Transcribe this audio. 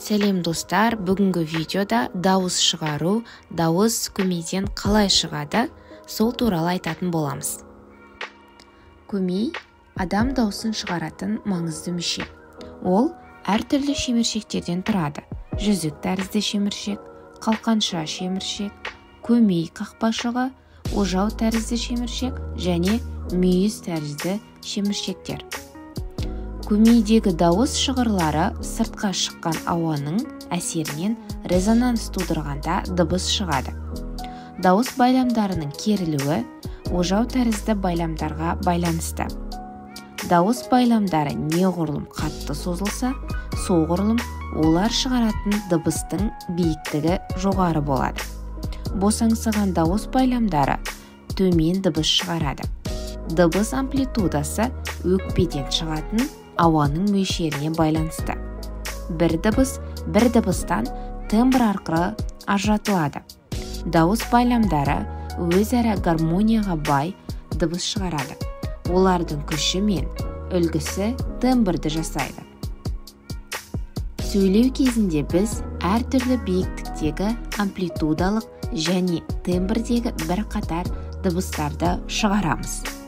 Сәлем достар, бүгінгі видеода дауыс шығару, дауыс көмейден қалай шығады, сол туралы айтатын боламыз. Көмей адам дауысын шығаратын маңызды мүше. Ол әртүрлі шеміршектерден тұрады. Жүзік тәрізді шеміршек, қалқанша шеміршек, көмей қақпашығы, ожау тәрізді шеміршек және мүйіз тәрізді шеміршектер. Көмейдегі дауыс шығырлары сыртқа шыққан ауаның әсерінен резонанс тудырғанда дыбыс шығады. Дауыс байламдарының керілуі ожау тәрізді байламдарға байланысты. Дауыс байламдары неғұрлым қатты созылса, соғұрлым олар шығаратын дыбыстың биіктігі жоғары болады. Босаңсыған дауыс байламдары төмен дыбыс шығарады. Дыбыс амплитудасы өкпеден шығатын ауаның мөлшеріне байланысты. Бір дыбыстан тембр арқылы ажыратылады. Дауыс байламдары өзара гармонияға бай дыбыс шығарады. Олардың күші мен үлгісі тембрді жасайды. Сөйлеу кезінде біз әртүрлі биіктіктегі амплитудалық және тембрдегі бір қатар дыбыстарды шығарамыз.